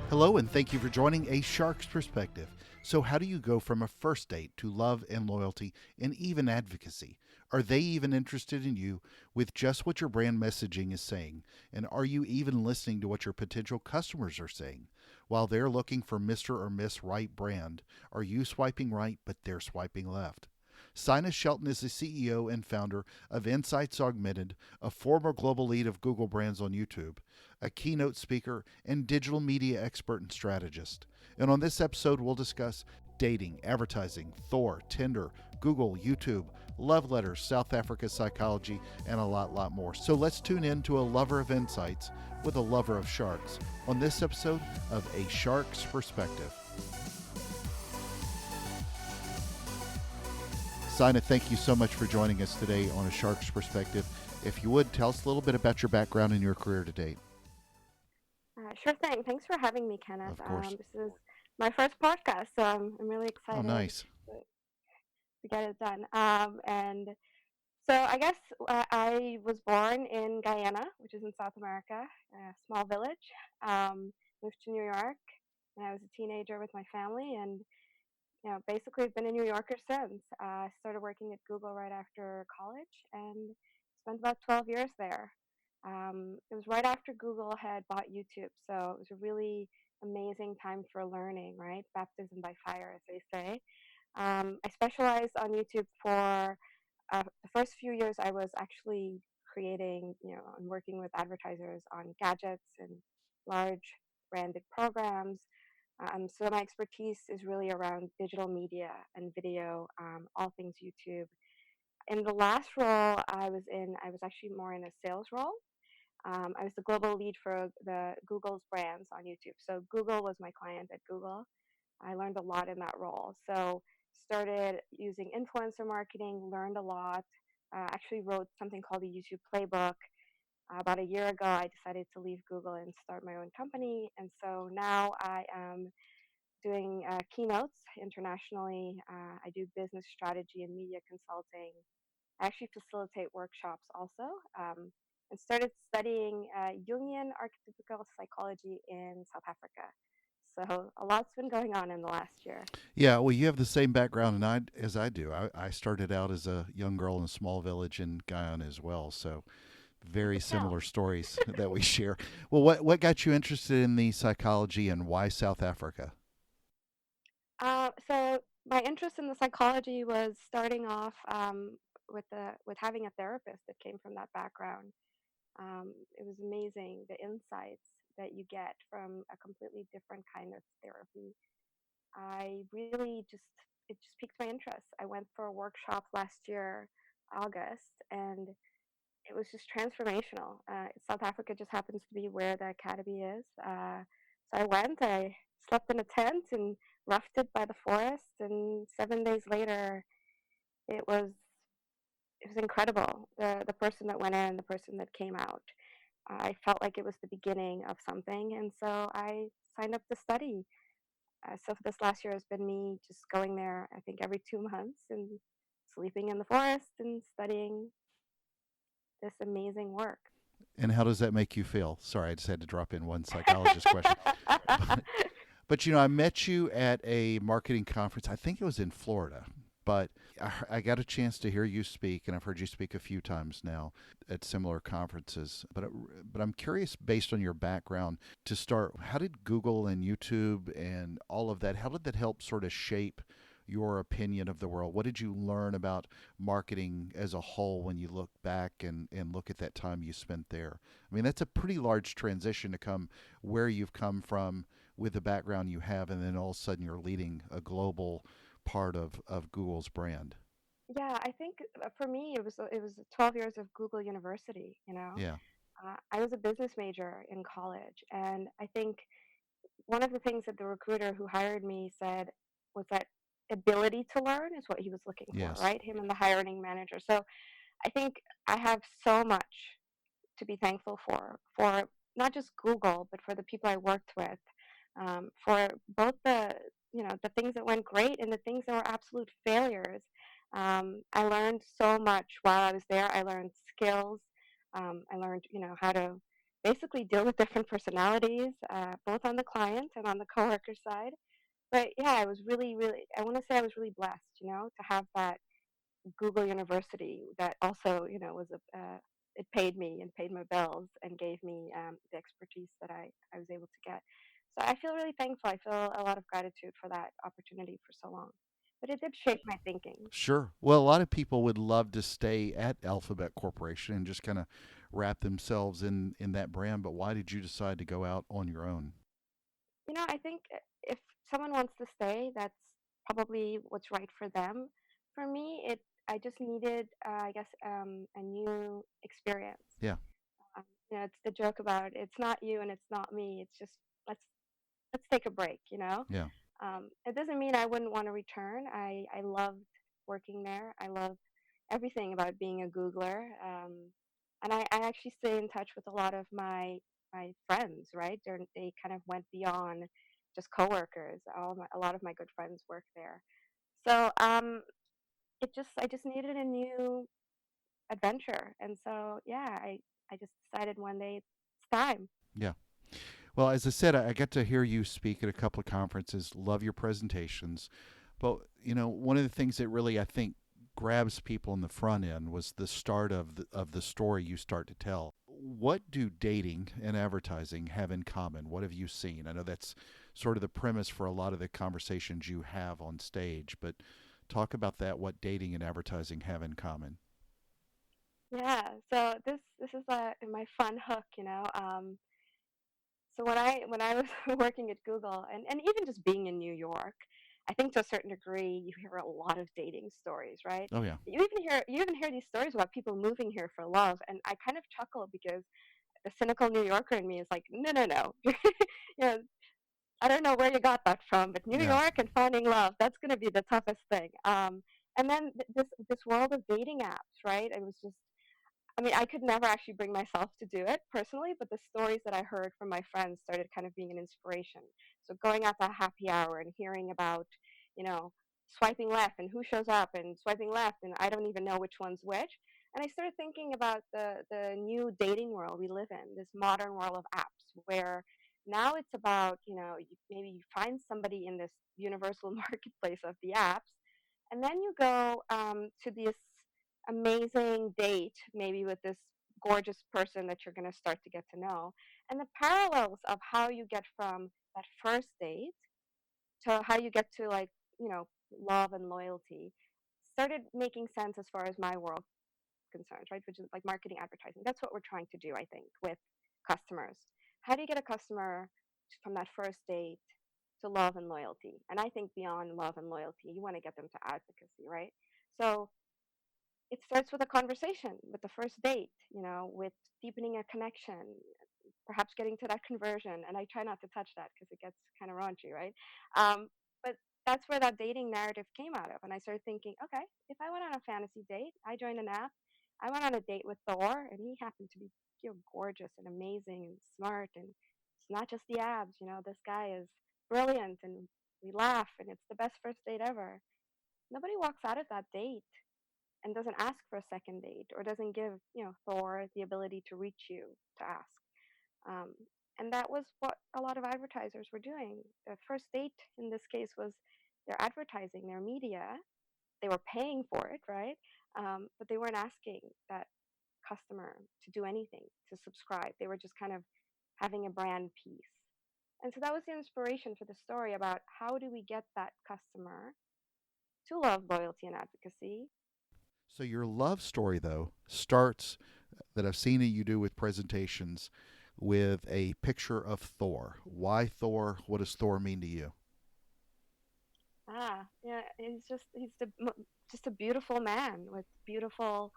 Hello, and thank you for joining A Shark's Perspective. So, how do you go from a first date to love and loyalty and even advocacy? Are they even interested in you with just what your brand messaging is saying? And are you even listening to what your potential customers are saying? While they're looking for Mr. or Miss Right brand, are you swiping right but they're swiping left? Saina Shelton is the CEO and founder of Insights Augmented, a former global lead of Google brands on YouTube, a keynote speaker, and digital media expert and strategist. And on this episode, we'll discuss dating, advertising, Thor, Tinder, Google, YouTube, love letters, South Africa psychology, and a lot more. So let's tune in to a lover of insights with a lover of sharks on this episode of A Shark's Perspective. Saina, thank you so much for joining us today on A Shark's Perspective. If you would, tell us a little bit about your background and your career to date. Sure thing. Thanks for having me, Kenneth. Of course. This is my first podcast, so I'm really Oh, excited nice. to get it done. And so I guess I was born in Guyana, which is in South America, a small village. Moved to New York when I was a teenager with my family, and basically I've been a New Yorker since. I started working at Google right after college and spent about 12 years there. It was right after Google had bought YouTube, so it was a really amazing time for learning, right? Baptism by fire, as they say. I specialized on YouTube for the first few years. I was actually creating, and working with advertisers on gadgets and large branded programs. So my expertise is really around digital media and video, all things YouTube. In the last role I was actually more in a sales role. I was the global lead for the Google's brands on YouTube. So Google was my client at Google. I learned a lot in that role. So started using influencer marketing, learned a lot. Actually wrote something called the YouTube Playbook. About a year ago, I decided to leave Google and start my own company. And so now I am doing keynotes internationally. I do business strategy and media consulting. I actually facilitate workshops also, and started studying Jungian archetypical psychology in South Africa. So a lot's been going on in the last year. Yeah, well, you have the same background as I do. I started out as a young girl in a small village in Guyana as well, so I very could tell. similar stories that we share. Well, what got you interested in the psychology and why South Africa? So my interest in the psychology was starting off with having a therapist that came from that background. It was amazing the insights that you get from a completely different kind of therapy. I really just it just piqued my interest. I went for a workshop last year, August, and it was just transformational. South Africa just happens to be where the academy is. So I went. I slept in a tent and roughed it by the forest. And 7 days later, it was it was incredible. The person that went in, the person that came out. I felt like it was the beginning of something, and so I signed up to study. So for this last year has been me just going there, I think every 2 months and sleeping in the forest and studying this amazing work. And how does that make you feel? Sorry, I just had to drop in one psychologist question. But, but I met you at a marketing conference. I think it was in Florida. But I got a chance to hear you speak, and I've heard you speak a few times now at similar conferences. But I'm curious, based on your background, to start. How did Google and YouTube and all of that? How did that help sort of shape your opinion of the world? What did you learn about marketing as a whole when you look back and look at that time you spent there? I mean, that's a pretty large transition to come where you've come from with the background you have, and then all of a sudden you're leading a global part of Google's brand. Yeah, I think for me it was 12 years of Google University. Yeah. I was a business major in college, and I think one of the things that the recruiter who hired me said was that ability to learn is what he was looking for, Yes. right? Him and the hiring manager. So I think I have so much to be thankful for not just Google, but for the people I worked with, for both the things that went great and the things that were absolute failures. I learned so much while I was there. I learned skills. I learned how to basically deal with different personalities, both on the client and on the coworker side. But yeah, I was really, really, I want to say I was really blessed, to have that Google University that also, was it paid me and paid my bills and gave me the expertise that I was able to get. So I feel really thankful. I feel a lot of gratitude for that opportunity for so long. But it did shape my thinking. Sure. Well, a lot of people would love to stay at Alphabet Corporation and just kind of wrap themselves in that brand. But why did you decide to go out on your own? I think if someone wants to stay, that's probably what's right for them. For me, I just needed, I guess, a new experience. Yeah. It's the joke about it's not you and it's not me. It's just let's let's take a break. Yeah. It doesn't mean I wouldn't want to return. I loved working there. I loved everything about being a Googler. And I actually stay in touch with a lot of my friends, right? They kind of went beyond just coworkers. A lot of my good friends work there. So I just needed a new adventure. And so yeah, I just decided one day it's time. Yeah. Well, as I said, I got to hear you speak at a couple of conferences. Love your presentations. But, one of the things that really I think grabs people in the front end was the start of the story you start to tell. What do dating and advertising have in common? What have you seen? I know that's sort of the premise for a lot of the conversations you have on stage, but talk about that, what dating and advertising have in common. Yeah. So this is my fun hook. So when I was working at Google and even just being in New York, I think to a certain degree you hear a lot of dating stories, right? Oh, yeah. You even hear these stories about people moving here for love, and I kind of chuckle because the cynical New Yorker in me is like, no, no, no. know, I don't know where you got that from, but New Yeah. York and finding love, that's going to be the toughest thing. And then this world of dating apps, right? It was just I mean, I could never actually bring myself to do it personally, but the stories that I heard from my friends started kind of being an inspiration. So going out to a happy hour and hearing about, you know, swiping left and who shows up and swiping left and I don't even know which one's which. And I started thinking about the new dating world we live in, this modern world of apps where now it's about, maybe you find somebody in this universal marketplace of the apps, and then you go to this amazing date, maybe with this gorgeous person that you're going to start to get to know. And the parallels of how you get from that first date to how you get to, like, love and loyalty started making sense as far as my world concerns, right? Which is like marketing, advertising. That's what we're trying to do, I think, with customers. How do you get a customer from that first date to love and loyalty? And I think beyond love and loyalty, you want to get them to advocacy, right? So it starts with a conversation, with the first date, with deepening a connection, perhaps getting to that conversion. And I try not to touch that because it gets kind of raunchy, right? But that's where that dating narrative came out of. And I started thinking, okay, if I went on a fantasy date, I joined an app. I went on a date with Thor, and he happened to be, gorgeous and amazing and smart. And it's not just the abs, this guy is brilliant, and we laugh, and it's the best first date ever. Nobody walks out of that date and doesn't ask for a second date or doesn't give Thor the ability to reach you to ask. um, and that was what a lot of advertisers were doing. The first date in this case was their advertising, their media. They were paying for it, right? But they weren't asking that customer to do anything, to subscribe. They were just kind of having a brand piece. And so that was the inspiration for the story about how do we get that customer to love, loyalty, and advocacy. So your love story, though, starts that I've seen you do with presentations with a picture of Thor. Why Thor? What does Thor mean to you? Yeah, just a beautiful man with beautiful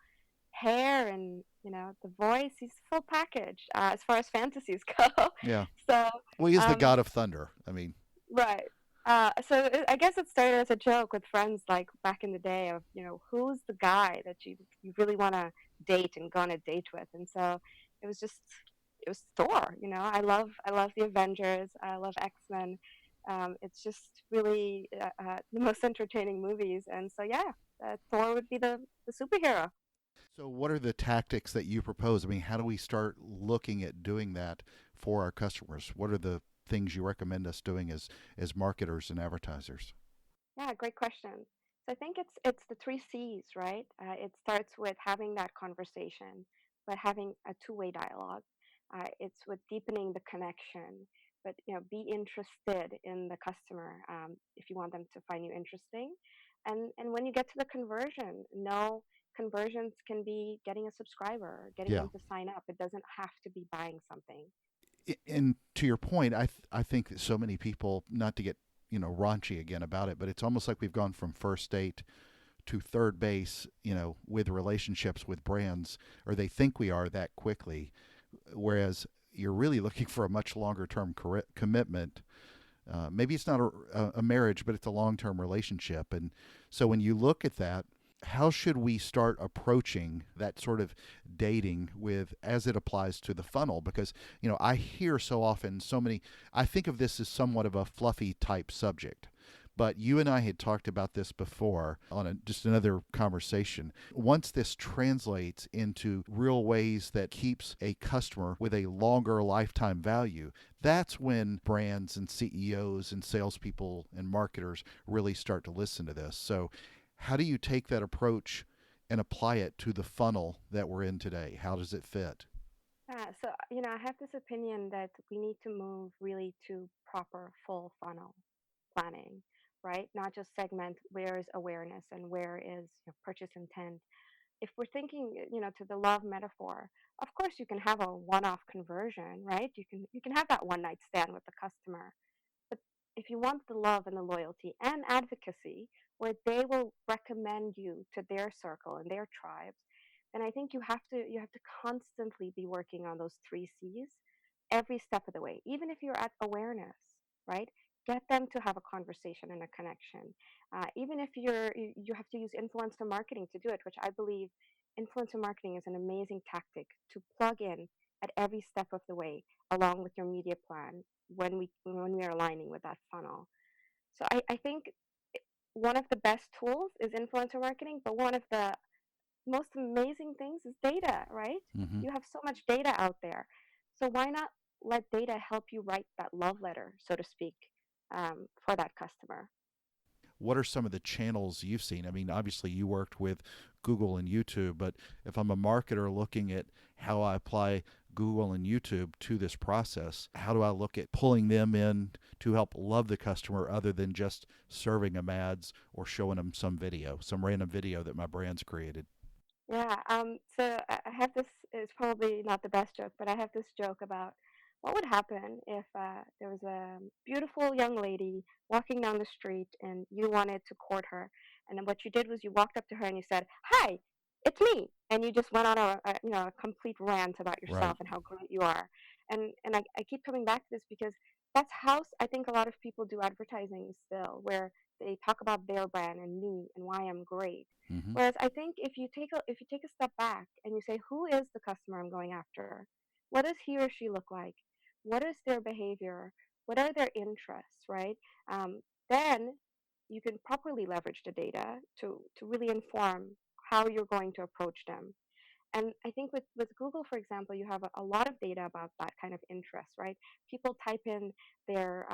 hair and the voice. He's the full package as far as fantasies go. Yeah. So Well, he is the um, god of thunder. I mean, right. I guess it started as a joke with friends, like back in the day, of who's the guy that you really want to date and go on a date with. And so it was just it was Thor. I love the Avengers. I love X-Men. It's just really the most entertaining movies. And so yeah, Thor would be the superhero. So, what are the tactics that you propose? I mean, how do we start looking at doing that for our customers? What are the things you recommend us doing as marketers and advertisers? Yeah, great question. So I think it's the three C's, right? It starts with having that conversation, but having a two-way dialogue. It's with deepening the connection, but be interested in the customer if you want them to find you interesting. And when you get to the conversion, no conversions can be getting a subscriber, getting Yeah. them to sign up. It doesn't have to be buying something. And to your point, I think that so many people, not to get raunchy again about it, but it's almost like we've gone from first date to third base, with relationships with brands, or they think we are that quickly, whereas you're really looking for a much longer term commitment. Maybe it's not a marriage, but it's a long term relationship. And so when you look at that, how should we start approaching that sort of dating with as it applies to the funnel? Because I hear so often so many. I think of this as somewhat of a fluffy type subject, but you and I had talked about this before on just another conversation. Once this translates into real ways that keeps a customer with a longer lifetime value, that's when brands and CEOs and salespeople and marketers really start to listen to this. So, how do you take that approach and apply it to the funnel that we're in today? How does it fit? Yeah, so I have this opinion that we need to move really to proper full funnel planning, right? Not just segment where is awareness and where is purchase intent. If we're thinking, to the love metaphor, of course you can have a one-off conversion, right? You can have that one night stand with the customer. But if you want the love and the loyalty and advocacy, where they will recommend you to their circle and their tribes, then I think you have to constantly be working on those three C's every step of the way. Even if you're at awareness, right? Get them to have a conversation and a connection. Even if you have to use influencer marketing to do it, which I believe influencer marketing is an amazing tactic to plug in at every step of the way, along with your media plan when we are aligning with that funnel. So I think one of the best tools is influencer marketing, but one of the most amazing things is data, right? Mm-hmm. You have so much data out there. So why not let data help you write that love letter, so to speak, for that customer? What are some of the channels you've seen? I mean, obviously you worked with Google and YouTube, but if I'm a marketer looking at how I apply Google and YouTube to this process, how do I look at pulling them in to help love the customer other than just serving them ads or showing them some video, some random video that my brand's created? Yeah. So I have this. It's probably not the best joke, but I have this joke about what would happen if there was a beautiful young lady walking down the street and you wanted to court her, and then what you did was you walked up to her and you said, "Hi, it's me," and you just went on a complete rant about Right. yourself and how great you are. And I keep coming back to this because that's how I think a lot of people do advertising still, where they talk about their brand and me and why I'm great. Mm-hmm. Whereas I think if you take a step back and you say, who is the customer I'm going after? What does he or she look like? What is their behavior? What are their interests? Right? Then you can properly leverage the data to really inform how you're going to approach them. And I think with Google, for example, you have a lot of data about that kind of interest, right? People type in their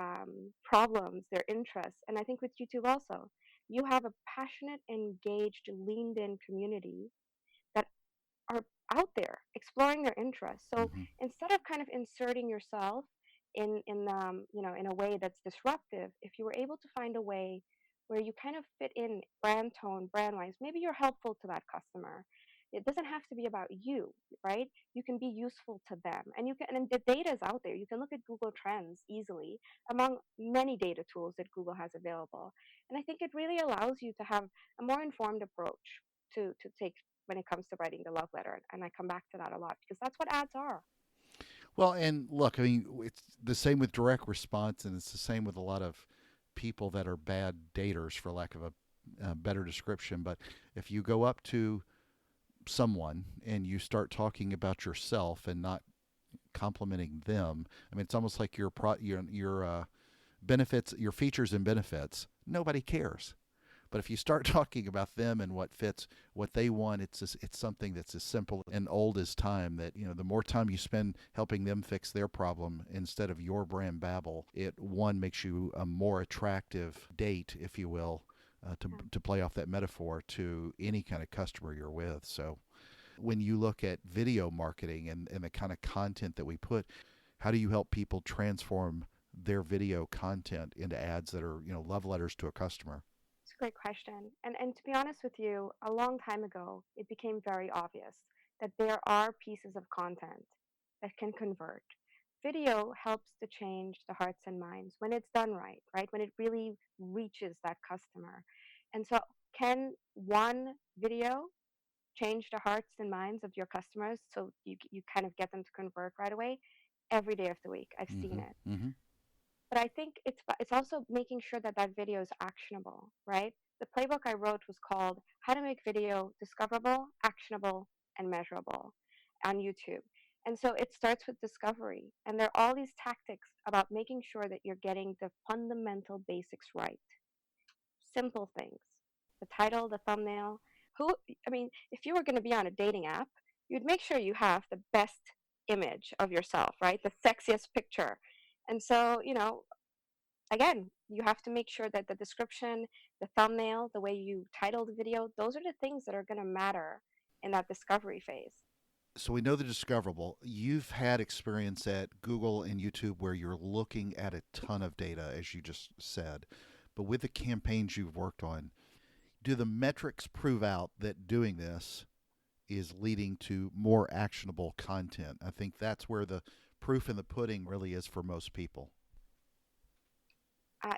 problems, their interests. And I think with YouTube also, you have a passionate, engaged, leaned in community that are out there exploring their interests. So Mm-hmm. instead of kind of inserting yourself in a way that's disruptive, if you were able to find a way where you kind of fit in brand tone, brand wise, maybe you're helpful to that customer. It doesn't have to be about you, right? You can be useful to them, and the data is out there. You can look at Google Trends easily among many data tools that Google has available, and I think it really allows you to have a more informed approach to take when it comes to writing the love letter. And I come back to that a lot because that's what ads are. Well, and look, I mean, it's the same with direct response, and it's the same with a lot of people that are bad daters, for lack of a better description. But if you go up to someone and you start talking about yourself and not complimenting them, I mean, it's almost like your benefits, your features and benefits. Nobody cares. But if you start talking about them and what fits what they want, it's something that's as simple and old as time. That the more time you spend helping them fix their problem instead of your brand babble, it one makes you a more attractive date, if you will, to play off that metaphor to any kind of customer you're with. So when you look at video marketing and the kind of content that we put, how do you help people transform their video content into ads that are love letters to a customer? It's a great question. And to be honest with you, a long time ago, it became very obvious that there are pieces of content that can convert. Video helps to change the hearts and minds when it's done right, right? When it really reaches that customer. And so, can one video change the hearts and minds of your customers so you kind of get them to convert right away? Every day of the week, I've seen Mm-hmm. it. Mm-hmm. But I think it's also making sure that that video is actionable, right? The playbook I wrote was called How to Make Video Discoverable, Actionable, and Measurable on YouTube. And so it starts with discovery. And there are all these tactics about making sure that you're getting the fundamental basics right. Simple things. The title, the thumbnail. I mean, if you were going to be on a dating app, you'd make sure you have the best image of yourself, right? The sexiest picture. And so, again, you have to make sure that the description, the thumbnail, the way you title the video, those are the things that are going to matter in that discovery phase. So we know the discoverable. You've had experience at Google and YouTube where you're looking at a ton of data, as you just said. But with the campaigns you've worked on, do the metrics prove out that doing this is leading to more actionable content? I think that's where the proof in the pudding really is for most people.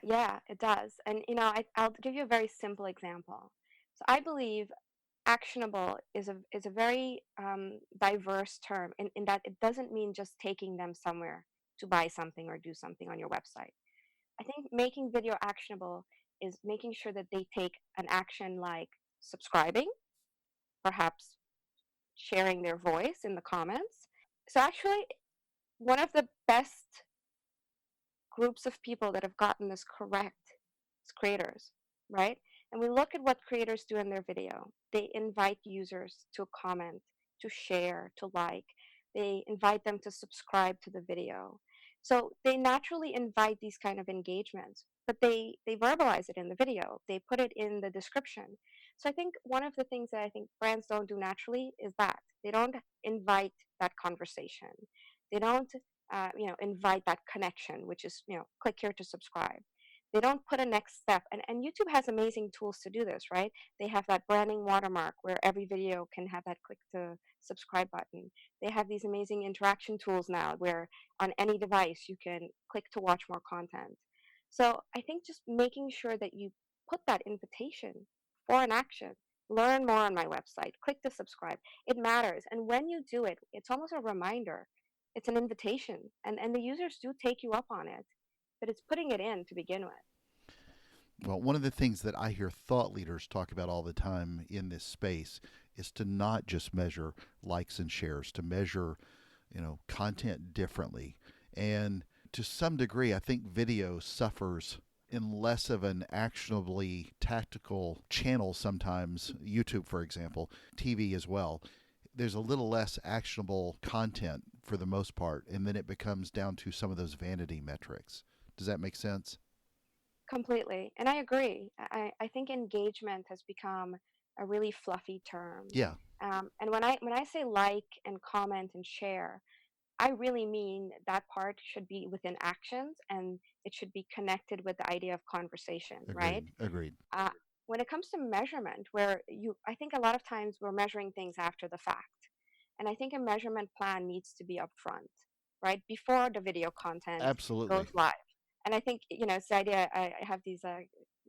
Yeah, it does. And, I'll give you a very simple example. So I believe actionable is a very diverse term in that it doesn't mean just taking them somewhere to buy something or do something on your website. I think making video actionable is making sure that they take an action like subscribing, perhaps sharing their voice in the comments. So actually, one of the best groups of people that have gotten this correct is creators, right? And we look at what creators do in their video. They invite users to comment, to share, to like. They invite them to subscribe to the video. So they naturally invite these kind of engagements, but they verbalize it in the video. They put it in the description. So I think one of the things that I think brands don't do naturally is that they don't invite that conversation. They don't invite that connection, which is, click here to subscribe. They don't put a next step. And YouTube has amazing tools to do this, right? They have that branding watermark where every video can have that click to subscribe button. They have these amazing interaction tools now where on any device you can click to watch more content. So I think just making sure that you put that invitation for an action. Learn more on my website. Click to subscribe. It matters. And when you do it, it's almost a reminder. It's an invitation. And the users do take you up on it, but it's putting it in to begin with. Well, one of the things that I hear thought leaders talk about all the time in this space is to not just measure likes and shares, to measure, content differently. And to some degree, I think video suffers in less of an actionably tactical channel sometimes, YouTube, for example, TV as well. There's a little less actionable content for the most part, and then it becomes down to some of those vanity metrics. Does that make sense? Completely. And I agree. I think engagement has become a really fluffy term. Yeah, And when I say like and comment and share, I really mean that part should be within actions and it should be connected with the idea of conversation, right? agreed, agreed. Uh, when it comes to measurement, I think a lot of times we're measuring things after the fact. And I think a measurement plan needs to be upfront, right? Before the video content goes Absolutely. live. And I think, it's the idea, I have these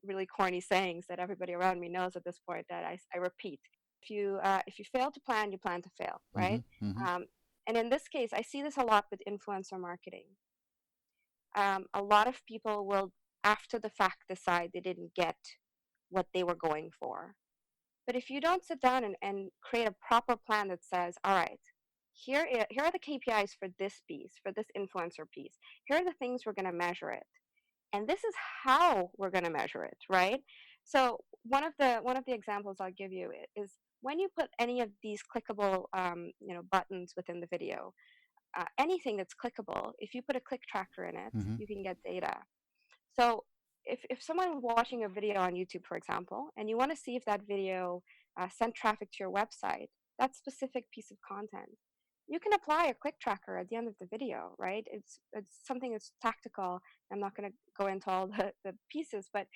really corny sayings that everybody around me knows at this point that I repeat. If you fail to plan, you plan to fail, Mm-hmm, right? mm-hmm. Um, and in this case, I see this a lot with influencer marketing. A lot of people will, after the fact, decide they didn't get what they were going for. But if you don't sit down and create a proper plan that says, all right, here are the KPIs for this piece, for this influencer piece. Here are the things we're going to measure it. And this is how we're going to measure it, right? So one of the examples I'll give you is when you put any of these clickable buttons within the video, anything that's clickable, if you put a click tracker in it, Hmm. you can get data. So if someone watching a video on YouTube, for example, and you want to see if that video sent traffic to your website, that specific piece of content, you can apply a click tracker at the end of the video, right? It's something that's tactical. I'm not going to go into all the pieces, but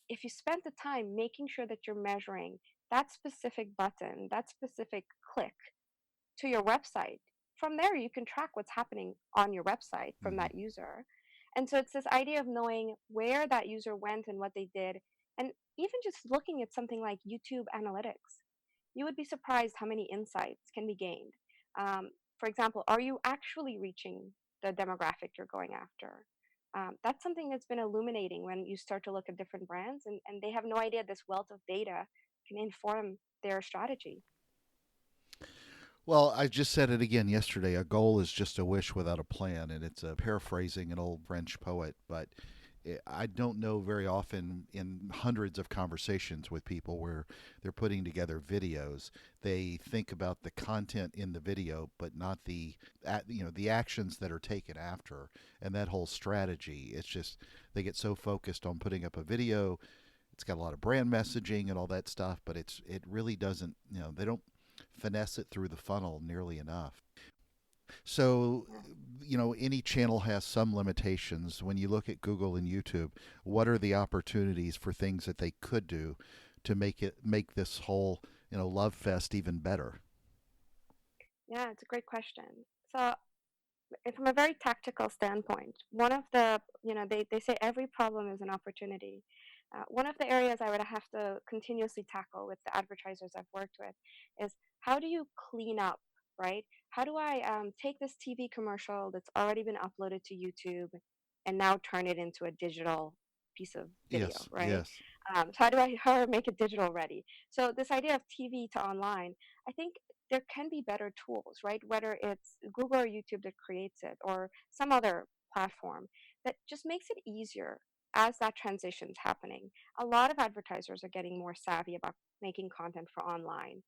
if you spend the time making sure that you're measuring that specific button, that specific click to your website. From there, you can track what's happening on your website from Hmm. that user. And so it's this idea of knowing where that user went and what they did. And even just looking at something like YouTube analytics, you would be surprised how many insights can be gained. For example, are you actually reaching the demographic you're going after? That's something that's been illuminating when you start to look at different brands, and they have no idea this wealth of data can inform their strategy. Well, I just said it again yesterday. A goal is just a wish without a plan, and it's a paraphrasing an old French poet. But I don't know very often in hundreds of conversations with people where they're putting together videos. They think about the content in the video, but not the actions that are taken after, and that whole strategy. It's just they get so focused on putting up a video. It's got a lot of brand messaging and all that stuff, but it really doesn't. They don't finesse it through the funnel nearly enough. So, Yeah. any channel has some limitations. When you look at Google and YouTube, what are the opportunities for things that they could do to make this whole, love fest even better? Yeah, it's a great question. So, from a very tactical standpoint, one of the, they say every problem is an opportunity. One of the areas I would have to continuously tackle with the advertisers I've worked with is how do you clean up, right? How do I take this TV commercial that's already been uploaded to YouTube and now turn it into a digital piece of video, Yes, right? yes. So how do I make it digital ready? So this idea of TV to online, I think there can be better tools, right? Whether it's Google or YouTube that creates it or some other platform that just makes it easier as that transition's happening. A lot of advertisers are getting more savvy about making content for online,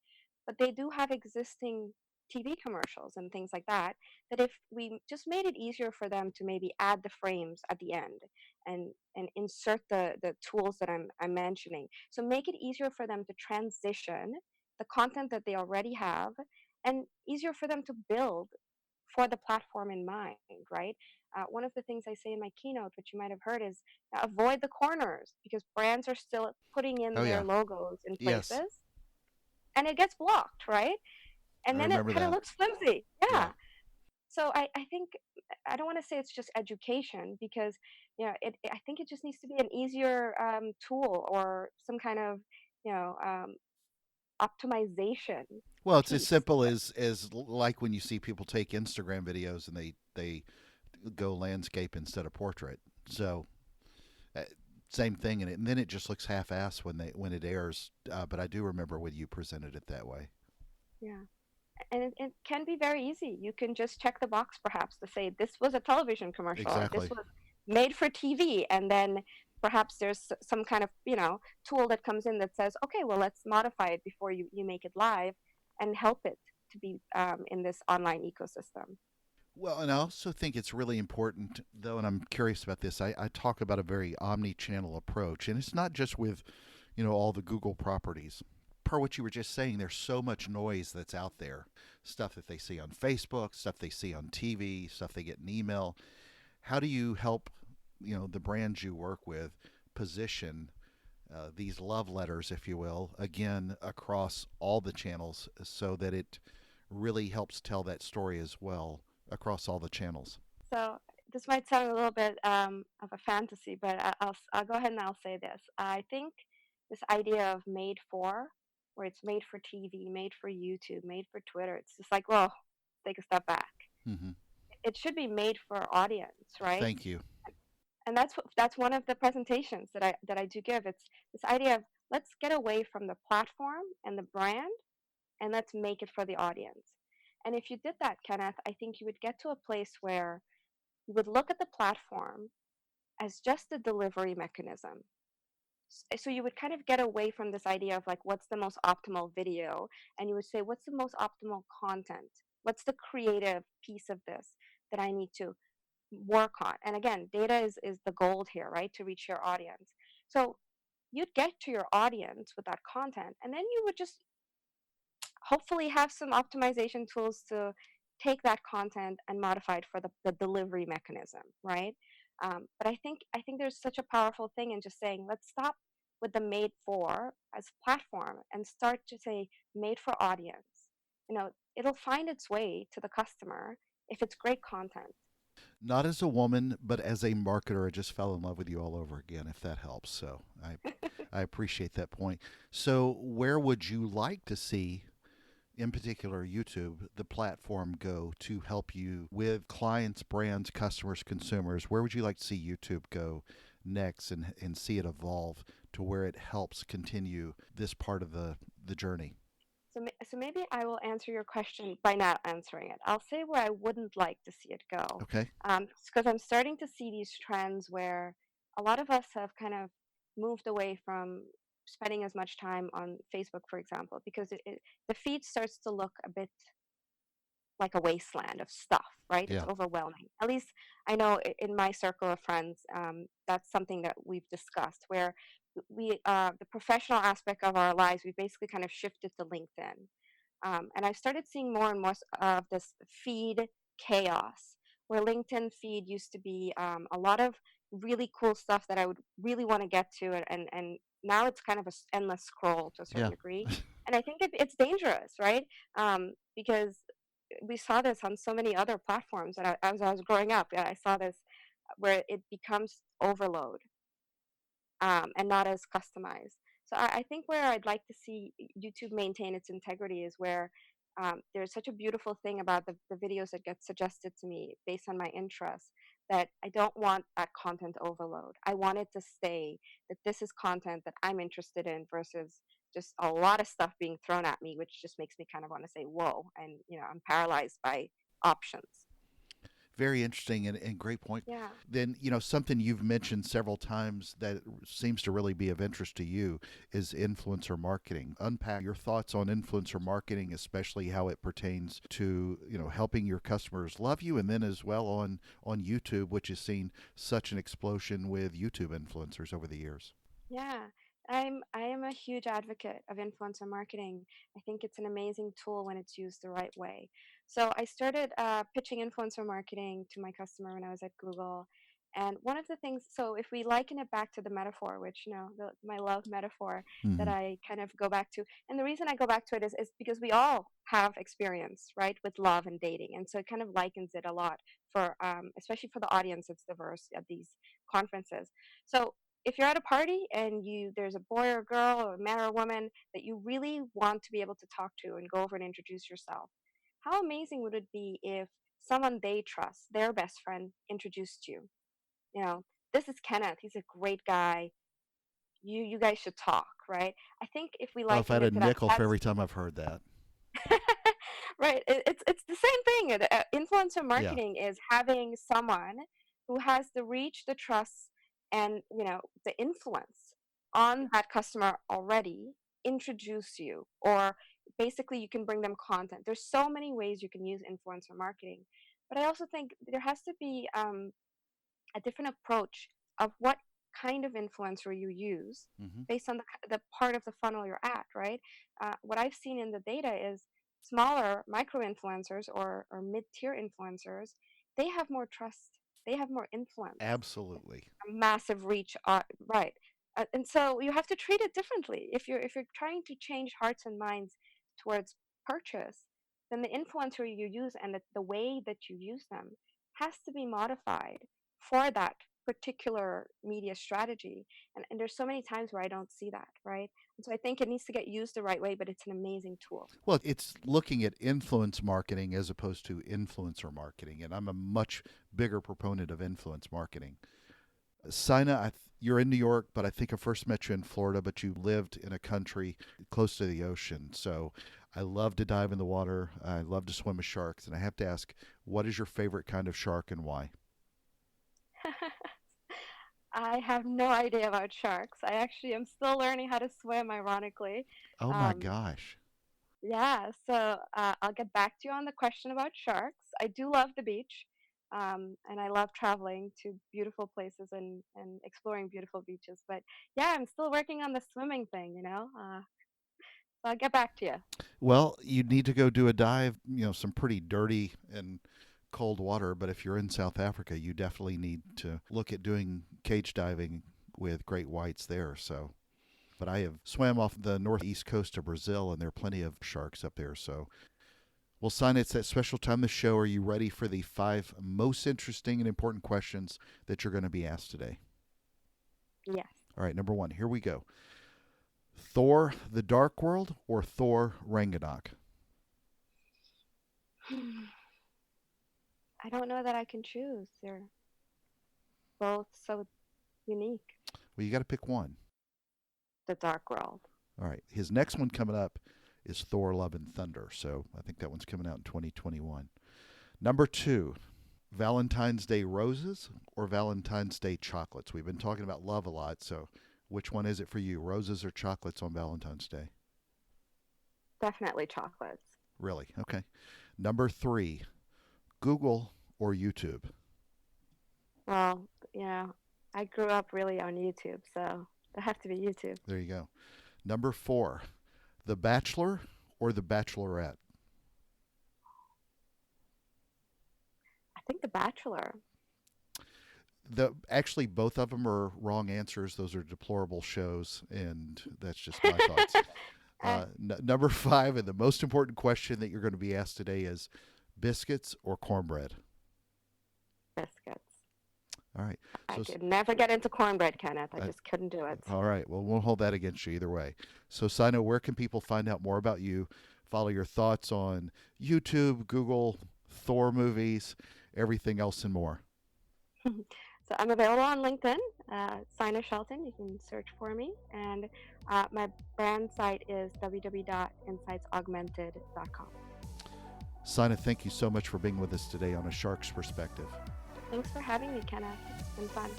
but they do have existing TV commercials and things like that, that if we just made it easier for them to maybe add the frames at the end and insert the tools that I'm mentioning. So make it easier for them to transition the content that they already have and easier for them to build for the platform in mind, right? One of the things I say in my keynote, which you might have heard, is avoid the corners because brands are still putting Oh in their yeah. logos in Yes. places and it gets blocked, right? I And then it remember kind of that. looks flimsy. Yeah. Yeah. So I think I don't want to say it's just education because I think it just needs to be an easier tool or some kind of you know um, optimization Well, it's as piece. simple as like when you see people take Instagram videos and they go landscape instead of portrait. So uh, same thing, and then it just looks half-assed when it airs. But I do remember when you presented it that way. Yeah. And it can be very easy. You can just check the box perhaps to say this was a television commercial or this Exactly. was made for TV, and then perhaps there's some kind of tool that comes in that says, okay, well let's modify it before you make it live and help it to be in this online ecosystem. Well, and I also think it's really important, though, and I'm curious about this. I talk about a very omni-channel approach, and it's not just with, all the Google properties. Per what you were just saying, there's so much noise that's out there. Stuff that they see on Facebook, stuff they see on TV, stuff they get in email. How do you help, the brands you work with position these love letters, if you will, again across all the channels so that it really helps tell that story as well across all the channels? So this might sound a little bit of a fantasy, but I'll go ahead and I'll say this. I think this idea of made for, where it's made for TV, made for YouTube, made for Twitter, it's just like, well, take a step back. Hmm. It should be made for audience, right? Thank you. And that's one of the presentations that I do give. It's this idea of let's get away from the platform and the brand and let's make it for the audience. And if you did that, Kenneth, I think you would get to a place where you would look at the platform as just a delivery mechanism. So you would kind of get away from this idea of like what's the most optimal video, and you would say what's the most optimal content, what's the creative piece of this that I need to work on. And again, data is the gold here, right, to reach your audience. So you'd get to your audience with that content, and then you would just hopefully have some optimization tools to take that content and modify it for the delivery mechanism, right? But I think there's such a powerful thing in just saying let's stop with the made for as platform and start to say made for audience. It'll find its way to the customer if it's great content. Not as a woman, but as a marketer, I just fell in love with you all over again, if that helps. So I appreciate that point. So, where would you like to see, in particular, YouTube, the platform go to help you with clients, brands, customers, consumers? Where would you like to see YouTube go next and see it evolve to where it helps continue this part of the journey? So maybe I will answer your question by not answering it. I'll say where I wouldn't like to see it go, Okay. because I'm starting to see these trends where a lot of us have kind of moved away from spending as much time on Facebook, for example, because the feed starts to look a bit like a wasteland of stuff, right? It's Yeah. overwhelming. At least I know in my circle of friends, that's something that we've discussed where the professional aspect of our lives, we basically kind of shifted to LinkedIn. And I've started seeing more and more of this feed chaos, where LinkedIn feed used to be a lot of really cool stuff that I would really want to get to, and now it's kind of an endless scroll to a certain Yeah. degree. And I think it's dangerous, right? Because we saw this on so many other platforms that as I was growing up, yeah, I saw this where it becomes overload, and not as customized. So I think where I'd like to see YouTube maintain its integrity is where there's such a beautiful thing about the videos that get suggested to me based on my interests that I don't want that content overload. I want it to stay that this is content that I'm interested in versus just a lot of stuff being thrown at me, which just makes me kind of want to say, whoa, and I'm paralyzed by options. Very interesting and great point. Yeah. Then, something you've mentioned several times that seems to really be of interest to you is influencer marketing. Unpack your thoughts on influencer marketing, especially how it pertains to, helping your customers love you, and then as well on YouTube, which has seen such an explosion with YouTube influencers over the years. Yeah, I am a huge advocate of influencer marketing. I think it's an amazing tool when it's used the right way. So I started pitching influencer marketing to my customer when I was at Google. And one of the things, so if we liken it back to the metaphor, which my love metaphor that Hmm. I kind of go back to, and the reason I go back to it is because we all have experience, right, with love and dating, and so it kind of likens it a lot for, especially for the audience that's diverse at these conferences. So if you're at a party and there's a boy or a girl or a man or a woman that you really want to be able to talk to and go over and introduce yourself, how amazing would it be if someone they trust, their best friend, introduced you? You know, this is Kenneth. He's a great guy. You guys should talk, right? I think if we Oh, if I likened had a it to that, nickel for that's every time I've heard that. right. It's the same thing. Influencer Yeah. marketing is having someone who has the reach, the trust, and the influence on that customer already introduce you, or basically you can bring them content. There's so many ways you can use influencer marketing, but I also think there has to be a different approach of what kind of influencer you use Hmm. based on the part of the funnel you're at, right? What I've seen in the data is smaller micro influencers or mid tier influencers, they have more trust, they have more influence, Absolutely. a massive reach, right? And so you have to treat it differently. If you're trying to change hearts and minds towards purchase, then the influencer you use and the way that you use them has to be modified for that particular media strategy. And there's so many times where I don't see that, right? And so I think it needs to get used the right way, but it's an amazing tool. Well, it's looking at influence marketing as opposed to influencer marketing, and I'm a much bigger proponent of influence marketing. Sina, you're in New York, but I think I first met you in Florida, but you lived in a country close to the ocean. So I love to dive in the water. I love to swim with sharks. And I have to ask, what is your favorite kind of shark and why? I have no idea about sharks. I actually am still learning how to swim, ironically. Oh my Um, gosh. yeah, so I'll get back to you on the question about sharks. I do love the beach, and I love traveling to beautiful places and exploring beautiful beaches. But yeah, I'm still working on the swimming thing, so I'll get back to you. Well, you need to go do a dive, some pretty dirty and cold water, but if you're in South Africa, you definitely need to look at doing cage diving with great whites there. So, but I have swam off the northeast coast of Brazil, and there are plenty of sharks up there. So, well, Sign, it's that special time of the show. Are you ready for the 5 most interesting and important questions that you're going to be asked today? Yes. All right, number 1, here we go. Thor the Dark World or Thor Ragnarok? I don't know that I can choose. They're both so unique. Well, you got to pick one. The Dark World. All right. His next one coming up is Thor Love and Thunder. So I think that one's coming out in 2021. Number 2, Valentine's Day roses or Valentine's Day chocolates? We've been talking about love a lot. So which one is it for you, roses or chocolates on Valentine's Day? Definitely chocolates. Really? Okay. Number 3, Google or YouTube? Well, I grew up really on YouTube, so they have to be YouTube. There you go. Number 4, The Bachelor or The Bachelorette? I think The Bachelor. Actually, both of them are wrong answers. Those are deplorable shows, and that's just my thoughts. Number 5, and the most important question that you're going to be asked today is biscuits or cornbread? Biscuits. All right. I So, could never get into cornbread, Kenneth. I just couldn't do it. all right. Well, we'll hold that against you either way. So, Sino, where can people find out more about you? Follow your thoughts on YouTube, Google, Thor movies, everything else, and more. So I'm available on LinkedIn, Saina Shelton. You can search for me. And my brand site is www.insightsaugmented.com. Sina, thank you so much for being with us today on A Shark's Perspective. Thanks for having me, Kenneth. It's been fun.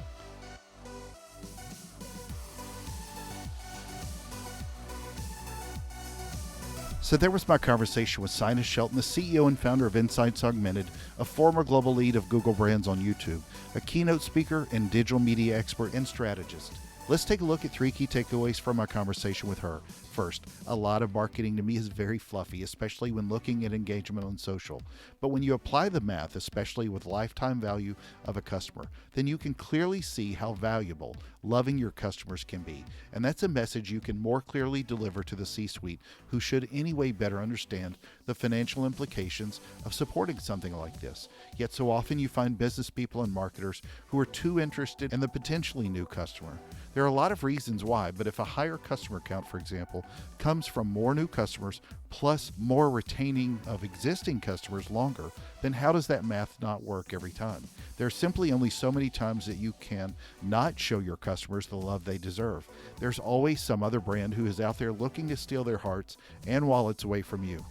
So there was my conversation with Saina Shelton, the CEO and founder of Insights Augmented, a former global lead of Google Brands on YouTube, a keynote speaker and digital media expert and strategist. Let's take a look at 3 key takeaways from my conversation with her. First, a lot of marketing to me is very fluffy, especially when looking at engagement on social. But when you apply the math, especially with lifetime value of a customer, then you can clearly see how valuable loving your customers can be. And that's a message you can more clearly deliver to the C-suite, who should anyway better understand the financial implications of supporting something like this. Yet so often you find business people and marketers who are too interested in the potentially new customer. There are a lot of reasons why, but if a higher customer count, for example, comes from more new customers plus more retaining of existing customers longer, then how does that math not work every time? There's simply only so many times that you can not show your customers the love they deserve. There's always some other brand who is out there looking to steal their hearts and wallets away from you.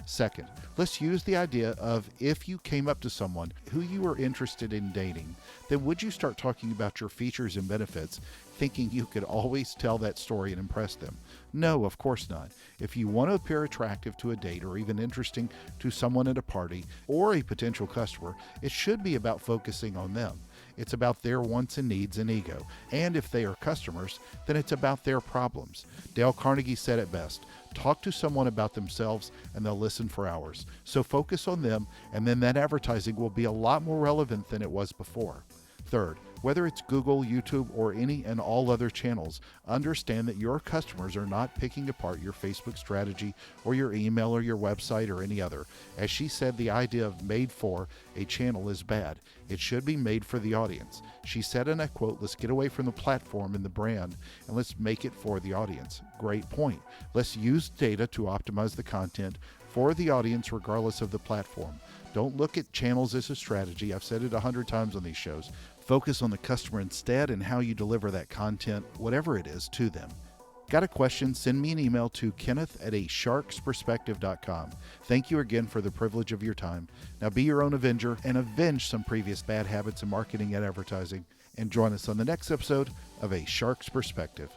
Second, let's use the idea of if you came up to someone who you were interested in dating, then would you start talking about your features and benefits, thinking you could always tell that story and impress them? No, of course not. If you want to appear attractive to a date or even interesting to someone at a party or a potential customer, it should be about focusing on them. It's about their wants and needs and ego. And if they are customers, then it's about their problems. Dale Carnegie said it best: talk to someone about themselves and they'll listen for hours. So focus on them, and then that advertising will be a lot more relevant than it was before. Third, whether it's Google, YouTube, or any and all other channels, understand that your customers are not picking apart your Facebook strategy or your email or your website or any other. As she said, the idea of made for a channel is bad. It should be made for the audience. She said, and I quote, "Let's get away from the platform and the brand and let's make it for the audience." Great point. Let's use data to optimize the content for the audience regardless of the platform. Don't look at channels as a strategy. I've said it 100 times on these shows. Focus on the customer instead and how you deliver that content, whatever it is, to them. Got a question? Send me an email to kenneth@asharksperspective.com. Thank you again for the privilege of your time. Now be your own avenger and avenge some previous bad habits in marketing and advertising, and join us on the next episode of A Shark's Perspective.